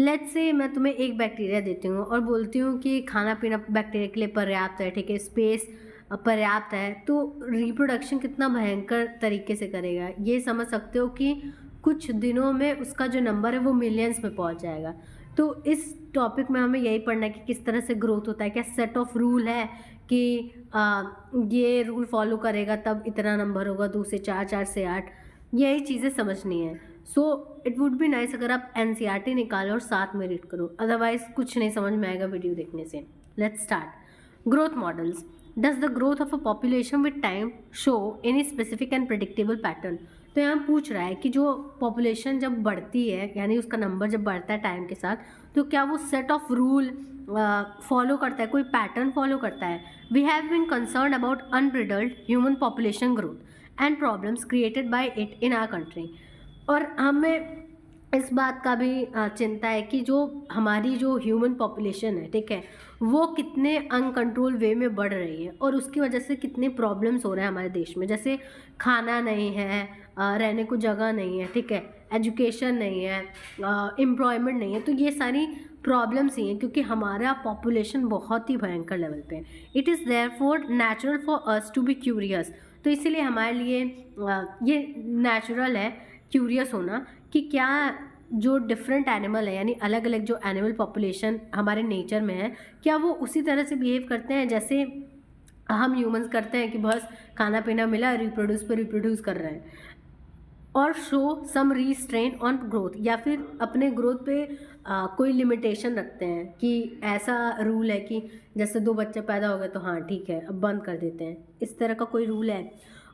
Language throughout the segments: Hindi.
लेट्स से मैं तुम्हें एक बैक्टीरिया देती हूँ और बोलती हूँ कि खाना पीना बैक्टीरिया के लिए पर्याप्त है, ठीक है, स्पेस पर्याप्त है, तो रिप्रोडक्शन कितना भयंकर तरीके से करेगा ये समझ सकते हो कि कुछ दिनों में उसका जो नंबर है वो मिलियंस में पहुँच जाएगा। तो इस टॉपिक में हमें यही पढ़ना है कि किस तरह से ग्रोथ होता है, क्या सेट ऑफ रूल है कि ये रूल फॉलो करेगा तब इतना नंबर होगा, 2 से 4, 4 से 8, यही चीज़ें समझनी है। So it would be nice अगर आप एनसीईआरटी निकालो और साथ में रीड करो, अदरवाइज कुछ नहीं समझ में आएगा वीडियो देखने से। Let's start. Growth models. Does the growth of a population with time show any specific and predictable pattern. तो यहाँ पूछ रहा है कि जो पॉपुलेशन जब बढ़ती है, यानी उसका नंबर जब बढ़ता है टाइम के साथ, तो क्या वो सेट ऑफ रूल फॉलो करता है, कोई पैटर्न फॉलो करता है। We have been concern about unbridled human population growth and problems created by it in our country. और हमें इस बात का भी चिंता है कि जो हमारी जो ह्यूमन पॉपुलेशन है, ठीक है, वो कितने अनकंट्रोल वे में बढ़ रही है और उसकी वजह से कितने प्रॉब्लम्स हो रहे हैं हमारे देश में। जैसे खाना नहीं है, रहने को जगह नहीं है, ठीक है, एजुकेशन नहीं है, एम्प्लॉयमेंट नहीं है, तो ये सारी प्रॉब्लम्स ही हैं क्योंकि हमारा पॉपुलेशन बहुत ही भयंकर लेवल पे है। It is therefore natural for us to be curious. तो इसीलिए हमारे लिए ये नेचुरल है क्यूरियस होना कि क्या जो डिफरेंट एनिमल है, यानी अलग अलग जो एनिमल पॉपुलेशन हमारे नेचर में है, क्या वो उसी तरह से बिहेव करते हैं जैसे हम ह्यूमंस करते हैं कि बस खाना पीना मिला, रिप्रोड्यूस कर रहे हैं। और show some restrain on growth, या फिर अपने ग्रोथ पे कोई लिमिटेशन रखते हैं कि ऐसा रूल है कि जैसे 2 बच्चे पैदा हो गए तो हाँ ठीक है अब बंद कर देते हैं, इस तरह का कोई रूल है।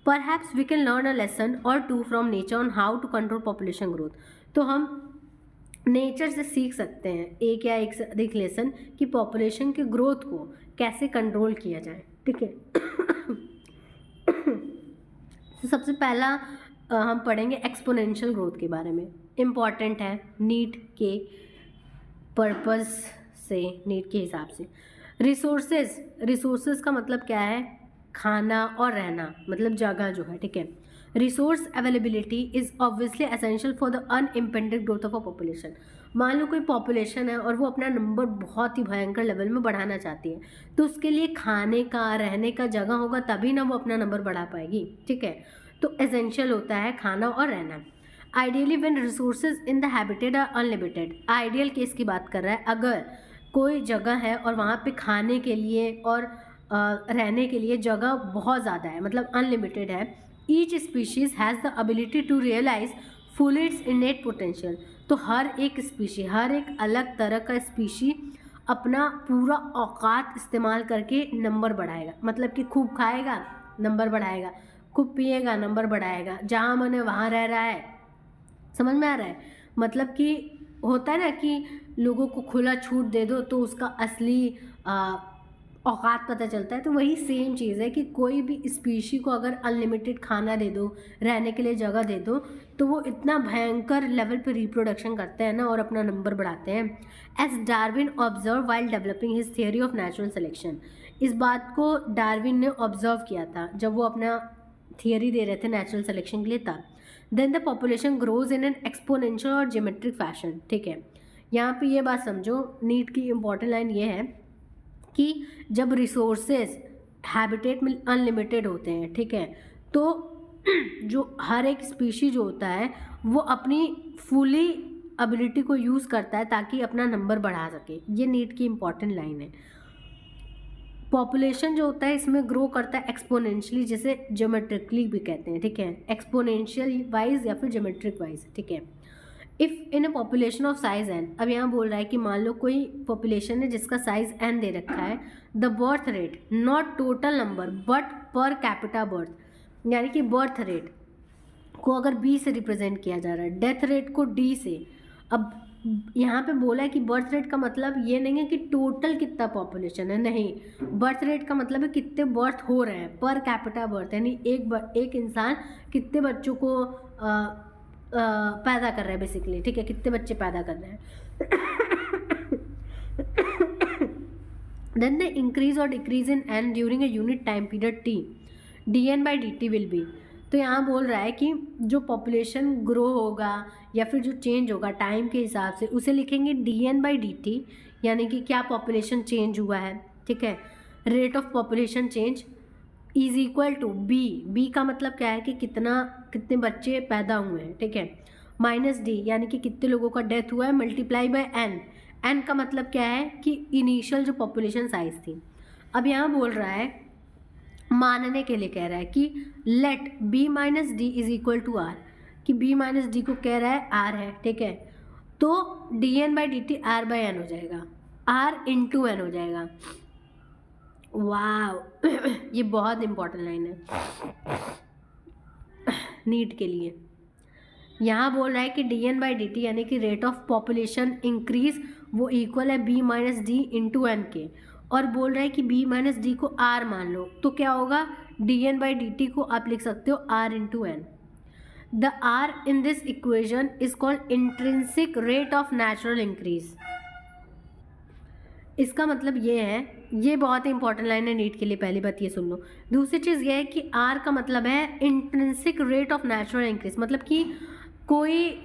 Perhaps we can learn a lesson or two from nature on how to control population growth. तो हम नेचर से सीख सकते हैं एक या एक से अधिक लेसन कि पॉपुलेशन के ग्रोथ को कैसे कंट्रोल किया जाए, ठीक है। तो सबसे पहला हम पढ़ेंगे एक्सपोनेंशियल ग्रोथ के बारे में। इम्पॉर्टेंट है नीट के पर्पस से, नीट के हिसाब से। रिसोर्सेज का मतलब क्या है, खाना और रहना, मतलब जगह जो है, ठीक है। Resource availability is obviously essential for the unimpeded growth of a population. मान लो कोई पॉपुलेशन है और वो अपना नंबर बहुत ही भयंकर लेवल में बढ़ाना चाहती है, तो उसके लिए खाने का, रहने का जगह होगा, तभी ना वो अपना नंबर बढ़ा पाएगी, ठीक है। तो एसेंशियल होता है खाना और रहना। Ideally when resources in the habitat are unlimited. Ideal case की बात कर रहा है, अगर कोई जगह है और वहाँ पे खाने के लिए और रहने के लिए जगह बहुत ज़्यादा है, मतलब अनलिमिटेड है। Each species has the ability to realise full its innate potential. तो हर एक स्पीशी, हर एक अलग तरह का स्पीशी अपना पूरा औकात इस्तेमाल करके नंबर बढ़ाएगा। मतलब कि खूब खाएगा, नंबर बढ़ाएगा, खूब पिएगा, नंबर बढ़ाएगा, जहाँ मन वहाँ रह रहा है। समझ में आ रहा है? मतलब कि होता है ना कि लोगों को खुला छूट दे दो तो उसका असली औकात पता चलता है। तो वही सेम चीज़ है कि कोई भी स्पीशी को अगर अनलिमिटेड खाना दे दो, रहने के लिए जगह दे दो, तो वो इतना भयंकर लेवल पे रिप्रोडक्शन करते हैं ना और अपना नंबर बढ़ाते हैं। As Darwin observe while developing his theory of natural selection. इस बात को डार्विन ने ऑब्जर्व किया था जब वो अपना थियोरी दे रहे थे नेचुरल सिलेक्शन के लिए तब। Then the population grows in an exponential or geometric fashion, ठीक है। यहाँ पे ये बात समझो, नीट की इम्पॉर्टेंट लाइन ये है कि जब रिसोर्सेज हैबिटेट में अनलिमिटेड होते हैं, ठीक है, तो जो हर एक स्पीशी जो होता है वो अपनी फुली एबिलिटी को यूज़ करता है ताकि अपना नंबर बढ़ा सके। ये नीट की इम्पॉर्टेंट लाइन है। पॉपुलेशन जो होता है इसमें ग्रो करता है एक्सपोनेंशियली, जिसे ज्योमेट्रिकली भी कहते हैं, ठीक है, एक्सपोनेंशियल वाइज या फिर ज्योमेट्रिक वाइज, ठीक है। If in a population of size N, अब यहाँ बोल रहा है कि मान लो कोई पॉपुलेशन है जिसका साइज एन दे रखा है, the birth rate, not total number but per capita birth, यानी कि बर्थ रेट को अगर बी से रिप्रेजेंट किया जा रहा है, डेथ रेट को डी से। अब यहाँ पे बोला है कि बर्थ रेट का मतलब ये नहीं है कि टोटल कितना पॉपुलेशन है, नहीं, बर्थ रेट का मतलब है कितने बर्थ हो रहे हैं, पर कैपिटा बर्थ, यानी एक इंसान कितने बच्चों को पैदा कर रहा है बेसिकली, ठीक है, कितने बच्चे पैदा कर रहे हैं। Then the increase or decrease in N during a unit time period T, D N by D T will be. तो यहाँ बोल रहा है कि जो पॉपुलेशन ग्रो होगा या फिर जो चेंज होगा टाइम के हिसाब से, उसे लिखेंगे dN/dt, यानी कि क्या पॉपुलेशन चेंज हुआ है, ठीक है। Rate of population change is equal to B का मतलब क्या है कि कितने बच्चे पैदा हुए हैं, ठीक है, माइनस डी यानी कि कितने लोगों का डेथ हुआ है, मल्टीप्लाई बाय एन का मतलब क्या है कि इनिशियल जो पॉपुलेशन साइज थी। अब यहाँ बोल रहा है, मानने के लिए कह रहा है कि let B minus D is equal to R, कि बी माइनस डी को कह रहा है आर है, ठीक है। तो dN/dt r/n हो जाएगा, r इंटू एन हो जाएगा। वाह ये बहुत इंपॉर्टेंट लाइन है नीट के लिए। यहाँ बोल रहा है कि dN/dt यानी कि रेट ऑफ पॉपुलेशन इंक्रीज वो इक्वल है b minus D into N के, और बोल रहा है कि b माइनस डी को r मान लो, तो क्या होगा, dN/dt को आप लिख सकते हो r into N. The r in this equation is called intrinsic rate of natural increase. इसका मतलब ये है, ये बहुत ही इंपॉर्टेंट लाइन है नीट के लिए, पहली बात ये सुन लो। दूसरी चीज़ ये है कि आर का मतलब है intrinsic rate of natural increase, मतलब कि कोई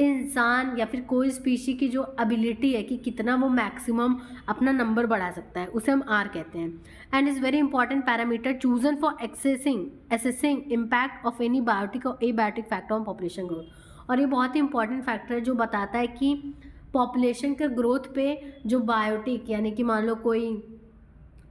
इंसान या फिर कोई स्पीशी की जो एबिलिटी है कि कितना वो मैक्सिमम अपना नंबर बढ़ा सकता है, उसे हम आर कहते हैं। And is very important parameter chosen for assessing impact of any biotic or abiotic factor on population growth. और ये बहुत ही इंपॉर्टेंट फैक्टर है जो बताता है कि पॉपुलेशन के ग्रोथ पे जो बायोटिक यानी कि मान लो कोई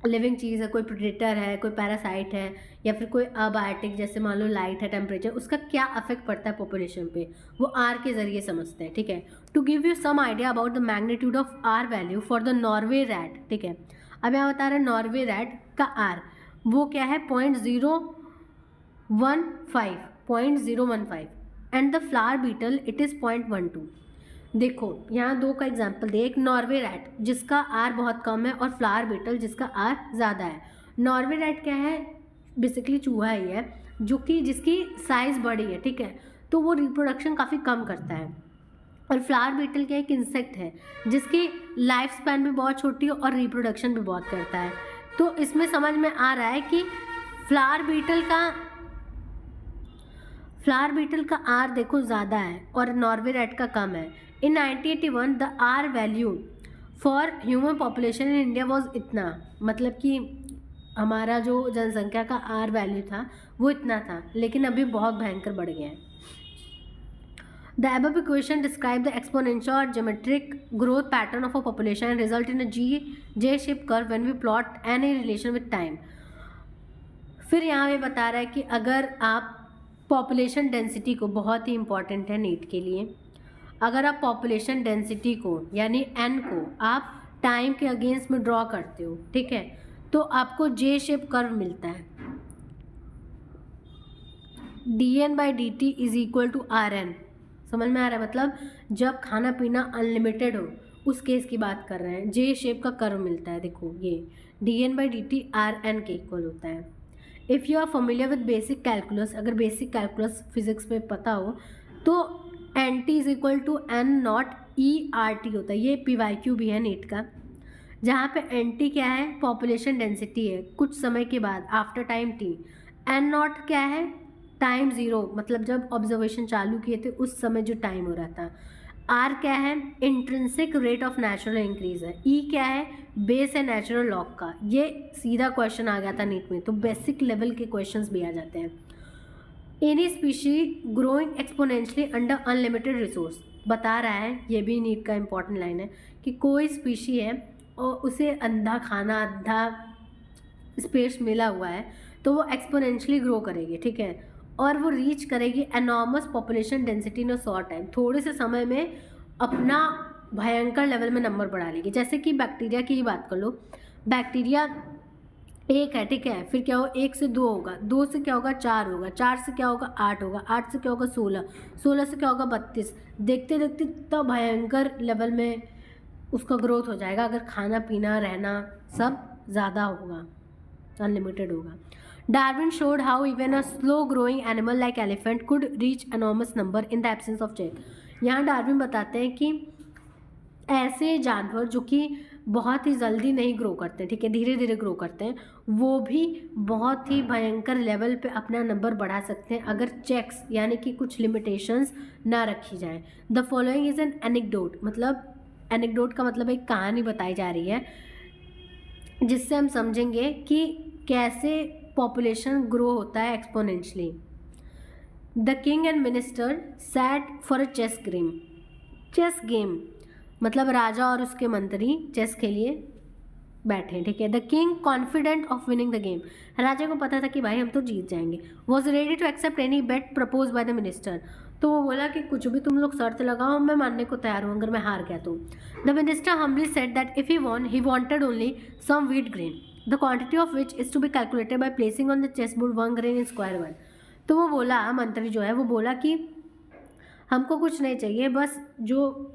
लिविंग चीज़ है, कोई प्रेडेटर है, कोई पैरासाइट है, या फिर कोई अबायोटिक जैसे मान लो लाइट है, टेम्परेचर, उसका क्या अफेक्ट पड़ता है पॉपुलेशन पे, वो आर के ज़रिए समझते हैं, ठीक है। To give you some idea about the magnitude of R value for the Norway rat, ठीक है। अब यहाँ बता रहे हैं नॉर्वे रैट का आर वो क्या है 0.015 and the flower beetle it is 0.12। देखो यहाँ दो का एग्जाम्पल दे, एक नॉर्वे रैट जिसका आर बहुत कम है और फ्लावर बीटल जिसका आर ज़्यादा है। नॉर्वे रैट क्या है, बेसिकली चूहा ही है जो कि जिसकी साइज़ बड़ी है, ठीक है, तो वो रिप्रोडक्शन काफ़ी कम करता है। और फ्लावर बीटल क्या एक इंसेक्ट है जिसकी लाइफ स्पैन भी बहुत छोटी है और रिप्रोडक्शन भी बहुत करता है। तो इसमें समझ में आ रहा है कि फ्लावर बीटल का आर देखो ज़्यादा है और नॉर्वे रैट का कम है। In 1981 the R value for human population in India was इतना, मतलब कि हमारा जो जनसंख्या का आर वैल्यू था वो इतना था, लेकिन अभी बहुत भयंकर बढ़ गया है। The above equation describe the exponential or geometric growth pattern of a population and result in a J-shaped curve when we plot any relation with time। फिर यहाँ पे बता रहा है कि अगर आप पॉपुलेशन डेंसिटी को, बहुत ही इंपॉर्टेंट है नीट के लिए, अगर आप पॉपुलेशन डेंसिटी को यानी एन को आप टाइम के अगेंस्ट में ड्रॉ करते हो, ठीक है, तो आपको जे शेप कर्व मिलता है। dN/dt is equal to RN। समझ में आ रहा है, मतलब जब खाना पीना अनलिमिटेड हो उस केस की बात कर रहे हैं, जे शेप का कर्व मिलता है। देखो ये dN/dt RN के इक्वल होता है। If you are familiar with basic calculus, अगर बेसिक कैलकुलस फिजिक्स में पता हो तो NT is equal to N0 ERT होता है। ये PYQ भी है नीट का, जहाँ पे NT क्या है, पॉपुलेशन डेंसिटी है कुछ समय के बाद आफ्टर टाइम T। N0 क्या है, टाइम ज़ीरो, मतलब जब ऑब्जर्वेशन चालू किए थे उस समय जो टाइम हो रहा था। R क्या है, intrinsic rate of natural increase है। E क्या है, बेस है नेचुरल लॉग का। ये सीधा क्वेश्चन आ गया था नीट में, तो बेसिक लेवल के क्वेश्चंस भी आ जाते हैं। Any species growing exponentially under unlimited resource, बता रहा है, ये भी नीट का इंपॉर्टेंट लाइन है कि कोई स्पीशी है और उसे अंधा खाना, अंधा स्पेस मिला हुआ है, तो वो एक्सपोनेंशियली ग्रो करेगी, ठीक है, और वो रीच करेगी enormous population density in a short time. थोड़े से समय में अपना भयंकर लेवल में नंबर बढ़ा लेगी। जैसे कि बैक्टीरिया की ही बात कर लो, बैक्टीरिया एक है, ठीक है, फिर क्या होगा, 1 से 2 होगा, 2 से क्या होगा 4 होगा, 4 से क्या होगा 8 होगा, 8 से क्या होगा 16, 16 से क्या होगा 32। देखते देखते इतना भयंकर लेवल में उसका ग्रोथ हो जाएगा अगर खाना पीना रहना सब ज़्यादा होगा, अनलिमिटेड होगा। Darwin showed how even a slow growing animal like elephant could reach enormous number in the absence of check। यहाँ डार्विन बताते हैं कि ऐसे जानवर जो कि बहुत ही जल्दी नहीं ग्रो करते, ठीक है, धीरे धीरे ग्रो करते हैं, वो भी बहुत ही भयंकर लेवल पे अपना नंबर बढ़ा सकते हैं अगर चेक्स यानी कि कुछ लिमिटेशंस ना रखी जाए। The following is an anecdote, मतलब एनेक्डोट का मतलब एक कहानी बताई जा रही है जिससे हम समझेंगे कि कैसे पॉपुलेशन ग्रो होता है exponentially. The king and minister sat for a chess game, मतलब राजा और उसके मंत्री चेस के लिए बैठे, ठीक है। The king confident of winning the game, राजा को पता था कि भाई हम तो जीत जाएंगे। Was ready to accept any bet propose by the minister, तो वो बोला कि कुछ भी तुम लोग शर्त लगाओ, मैं मानने को तैयार हूँ अगर मैं हार गया तो। The minister humbly said that if he won he wanted only some wheat grain the quantity of which is to be calculated by placing on the chess board 1 grain in square 1। तो वो बोला, मंत्री जो है वो बोला कि हमको कुछ नहीं चाहिए, बस जो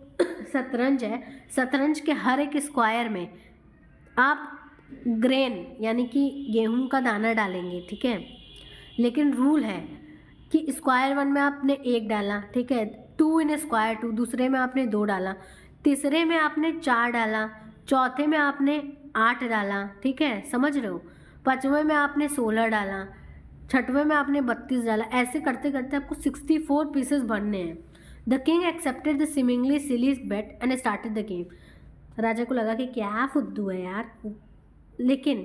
शतरंज है, शतरंज के हर एक स्क्वायर में आप ग्रेन यानी कि गेहूं का दाना डालेंगे, ठीक है। लेकिन रूल है कि स्क्वायर 1 में आपने 1 डाला, ठीक है, 2 इन स्क्वायर 2 दूसरे में आपने 2 डाला, तीसरे में आपने 4 डाला, चौथे में आपने 8 डाला, ठीक है, समझ रहे हो, पाँचवें में आपने 16 डाला, छठवें में आपने 32 डाला, ऐसे करते करते आपको 64 पीसेस भरने हैं। The king accepted the seemingly silly bet and started the game. राजा को लगा कि क्या फुद्दू है यार, लेकिन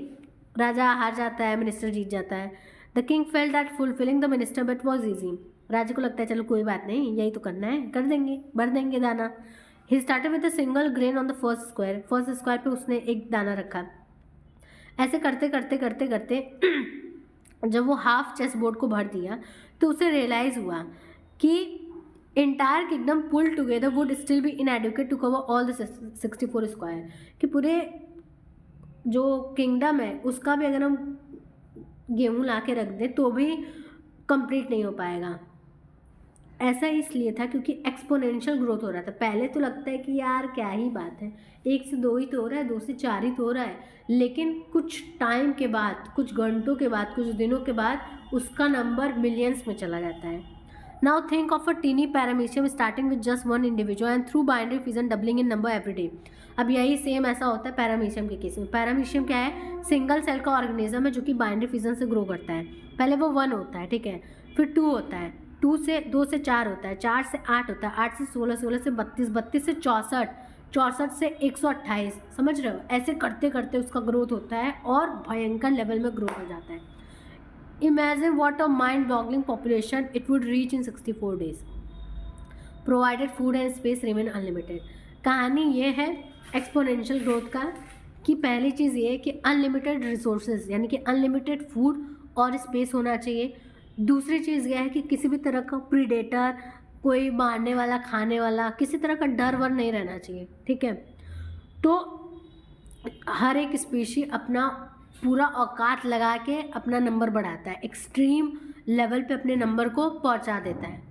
राजा हार जाता है, मिनिस्टर जीत जाता है। The king felt that fulfilling the minister bet was easy. राजा को लगता है चलो कोई बात नहीं, यही तो करना है, कर देंगे, भर देंगे दाना। He started with a single grain on the first square पे उसने एक दाना रखा। ऐसे करते करते करते करते जब वो हाफ चेस बोर्ड को भर दिया तो उसे रियलाइज़ हुआ कि entire kingdom pull together would still be inadequate to cover all the 64 square, कि पूरे जो किंगडम है उसका भी अगर हम गेहूँ ला के रख दें तो भी कंप्लीट नहीं हो पाएगा। ऐसा इसलिए था क्योंकि एक्सपोनेंशियल ग्रोथ हो रहा था। पहले तो लगता है कि यार क्या ही बात है, 1 से 2 ही तो हो रहा है, 2 से 4 ही तो हो रहा है, लेकिन कुछ टाइम के बाद, कुछ घंटों के बाद, कुछ दिनों के बाद उसका नंबर मिलियंस में चला जाता है। Now think of a tiny paramecium starting with just 1 individual and through binary fission doubling in number every day. अब यही सेम ऐसा होता है पैरामीशियम के केस में। पैरामीशियम क्या है? सिंगल सेल का ऑर्गेनिज्म है जो कि बाइनरी फिजन से ग्रो करता है। पहले वो 1 होता है, ठीक है, फिर 2 होता है, 2 से 4 होता है, 4 से 8 होता है, 8 से 16, 16 से 32, 32 से 64, 64 से 128, समझ रहे हो? ऐसे करते करते उसका ग्रोथ होता है और भयंकर लेवल में ग्रोथ हो जाता है। Imagine what a mind boggling population it would reach in 64 days provided food and space remain unlimited. कहानी ये है एक्सपोनेंशियल ग्रोथ का कि पहली चीज़ ये है कि अनलिमिटेड रिसोर्सेज यानी कि अनलिमिटेड फूड और स्पेस होना चाहिए। दूसरी चीज़ यह है कि किसी भी तरह का प्रीडेटर, कोई मारने वाला, खाने वाला, किसी तरह का डर वर नहीं रहना चाहिए, ठीक है। तो हर एक स्पीशी अपना पूरा औकात लगा के अपना नंबर बढ़ाता है, एक्सट्रीम लेवल पे अपने नंबर को पहुंचा देता है।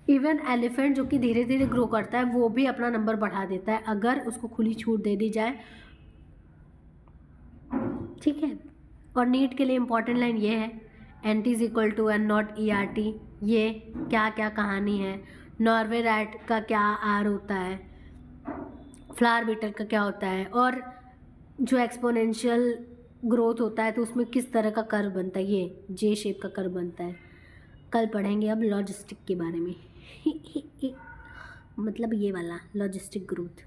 इवन एलिफेंट जो कि धीरे धीरे ग्रो करता है वो भी अपना नंबर बढ़ा देता है अगर उसको खुली छूट दे दी जाए, ठीक है। और नीट के लिए इम्पॉर्टेंट लाइन ये है, NT is equal to N not ERT। ये क्या क्या कहानी है, नॉर्वे रैट का क्या आर होता है, फ्लावर बीटल का क्या होता है, और जो एक्सपोनेंशियल ग्रोथ होता है तो उसमें किस तरह का कर्व बनता है, ये जे शेप का कर्व बनता है। कल पढ़ेंगे अब लॉजिस्टिक के बारे में मतलब ये वाला लॉजिस्टिक ग्रोथ।